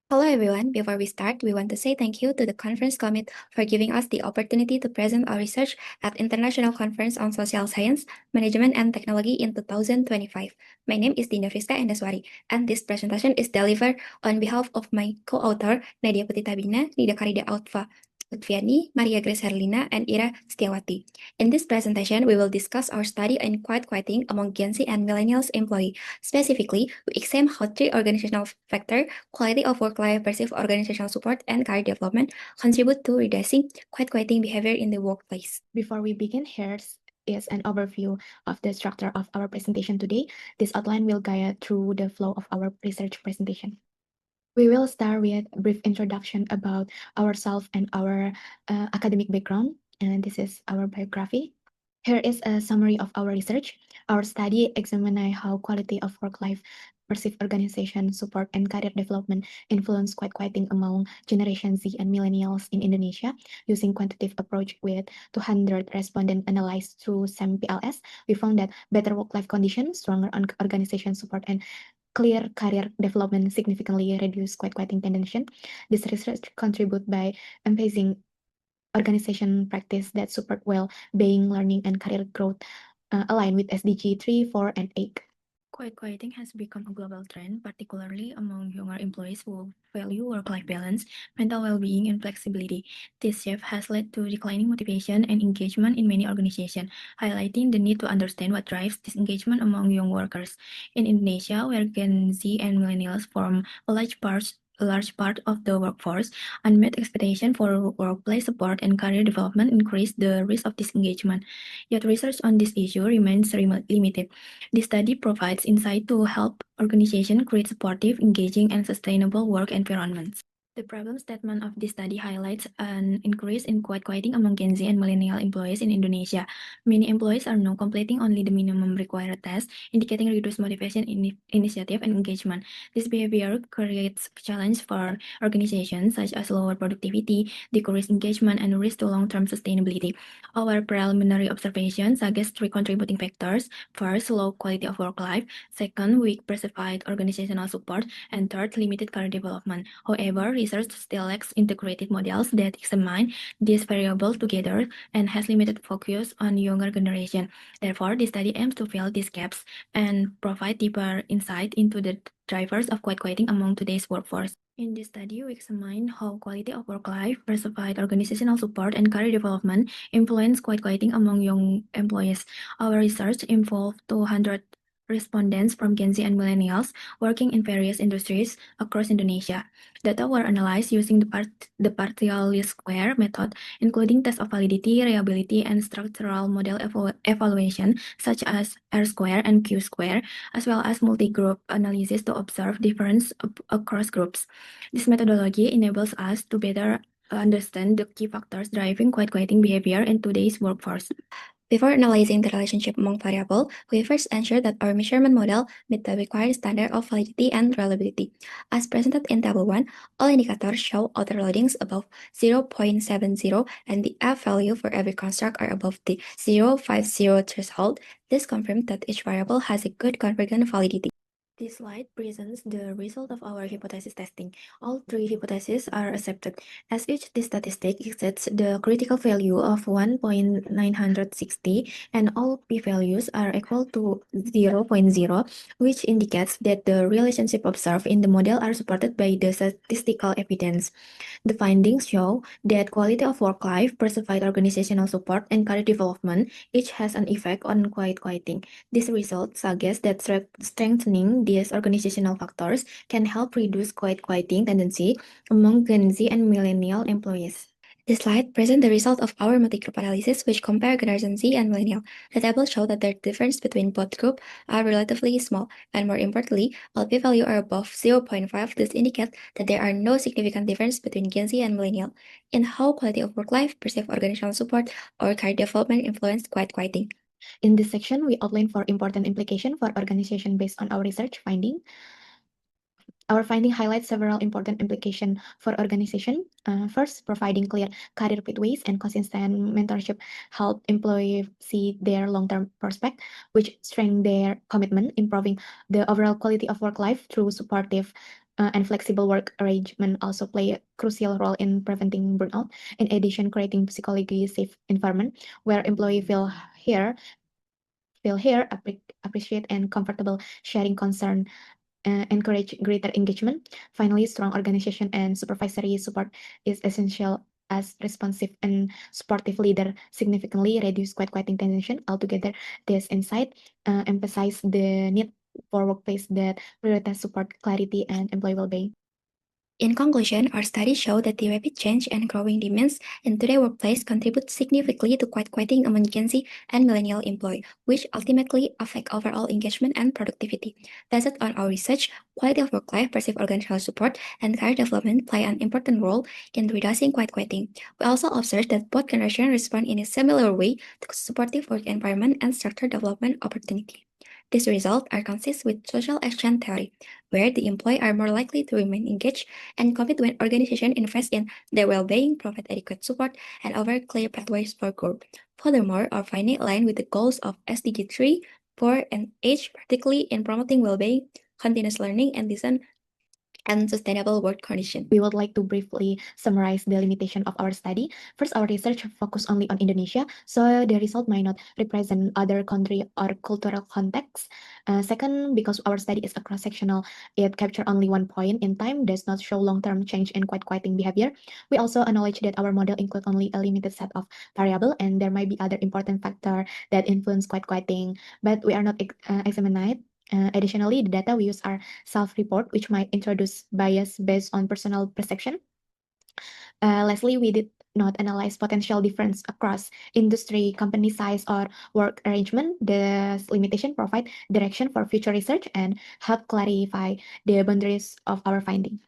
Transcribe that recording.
Hello everyone. Before we start, we want to say thank you to the conference committee for giving us the opportunity to present our research at International Conference on Social Science, Management and Technology in 2025. My name is Dinda Friska Endrasuari, and this presentation is delivered on behalf of my co-author Nadia Tabina, Nida Kharida Aufa, Luthfiani, Maria Grace Herlina, and Ira Setyawati. In this presentation, we will discuss our study in quiet quitting among Gen Z and Millennials employees. Specifically, we examine how three organizational factors, quality of work-life, perceived organizational support, and career development contribute to reducing quiet quitting behavior in the workplace. Before we begin, here's is an overview of the structure of our presentation today. This outline will guide through the flow of our research presentation. We will start with a brief introduction about ourselves and our academic background, and this is our biography. Here is a summary of our research. Our study examined how quality of work-life, perceived organization, support, and career development influence quiet quitting among Generation Z and Millennials in Indonesia. Using quantitative approach with 200 respondents analyzed through SEM-PLS, we found that better work-life conditions, stronger organization support, and clear career development significantly reduce quiet quitting tendency. This research contribute by emphasizing organization practice that support well-being, learning, and career growth aligned with SDG 3, 4, and 8. Quiet quitting has become a global trend, particularly among younger employees who value work-life balance, mental well-being, and flexibility. This shift has led to declining motivation and engagement in many organizations, highlighting the need to understand what drives this engagement among young workers. In Indonesia, where Gen Z and millennials form a large part of the workforce, unmet expectation for workplace support and career development increase the risk of disengagement. Yet research on this issue remains limited. This study provides insight to help organizations create supportive, engaging, and sustainable work environments. The problem statement of this study highlights an increase in quiet quitting among Gen Z and millennial employees in Indonesia. Many employees are now completing only the minimum required tasks, indicating reduced motivation, initiative, and engagement. This behavior creates challenge for organizations such as lower productivity, decreased engagement, and risk to long-term sustainability. Our preliminary observations suggest three contributing factors. First, low quality of work life. Second, weak perceived organizational support. And third, limited career development. However, research still lacks integrated models that examine these variables together and has limited focus on younger generation. Therefore, the study aims to fill these gaps and provide deeper insight into the drivers of quiet quitting among today's workforce. In this study, we examine how quality of work life, perceived organizational support, and career development influence quiet quitting among young employees. Our research involved 200 respondents from Gen Z and millennials working in various industries across Indonesia. Data were analyzed using the partial least square method, including test of validity, reliability, and structural model evaluation, such as R-square and Q-square, as well as multi-group analysis to observe difference across groups. This methodology enables us to better understand the key factors driving quiet quitting behavior in today's workforce. Before analyzing the relationship among variables, we first ensure that our measurement model meets the required standard of validity and reliability. As presented in Table 1, all indicators show autoloadings above 0.70 and the F value for every construct are above the 0.50 threshold. This confirms that each variable has a good convergent validity. This slide presents the result of our hypothesis testing. All three hypotheses are accepted, as each statistic exceeds the critical value of 1.960 and all p-values are equal to 0.0, which indicates that the relationship observed in the model are supported by the statistical evidence. The findings show that quality of work life, perceived organizational support, and career development each has an effect on quiet quitting. This result suggests that strengthening these organizational factors can help reduce quiet quitting tendency among Gen Z and millennial employees. This slide presents the result of our multi-group analysis, which compare Generation Z and Millennial. The tables show that the difference between both groups are relatively small, and more importantly, all p-value are above 0.5. This indicates that there are no significant difference between Gen Z and Millennial in how quality of work life, perceived organizational support, or career development influence quiet quitting. In this section, we outline four important implications for organization based on our research finding. Our finding highlights several important implications for organization. First, providing clear career pathways and consistent mentorship help employees see their long-term prospect, which strengthen their commitment, improving the overall quality of work life through supportive and flexible work arrangement also play a crucial role in preventing burnout. In addition, creating psychologically safe environment where employees feel here, appreciate and comfortable sharing concern encourage greater engagement. Finally, strong organization and supervisory support is essential as responsive and supportive leader significantly reduce quitting tension altogether. This insight emphasize the need for workplace that prioritize support, clarity, and employee well-being. In conclusion, our studies show that the rapid change and growing demands in today's workplace contribute significantly to quitting among Gen Z and millennial employees, which ultimately affect overall engagement and productivity. Based on our research, quality of work life, perceived organizational support, and career development play an important role in reducing quitting. We also observed that both generations respond in a similar way to supportive work environment and structured development opportunity. These results are consistent with social action theory, where the employee are more likely to remain engaged and commit when organizations invest in their well-being, provide adequate support, and offer clear pathways for growth. Furthermore, our findings align with the goals of SDG 3, 4, and 8, particularly in promoting well-being, continuous learning, and decent and sustainable work conditions. We would like to briefly summarize the limitation of our study. First, our research focused only on Indonesia, so the result might not represent other country or cultural contexts. Second, because our study is a cross-sectional, it captured only one point in time, does not show long-term change in quitting behavior. We also acknowledge that our model includes only a limited set of variables, and there might be other important factors that influence quitting, but we are not examined. Additionally, the data we use are self-report, which might introduce bias based on personal perception. Lastly, we did not analyze potential difference across industry, company size, or work arrangement. The limitation provide direction for future research and help clarify the boundaries of our finding.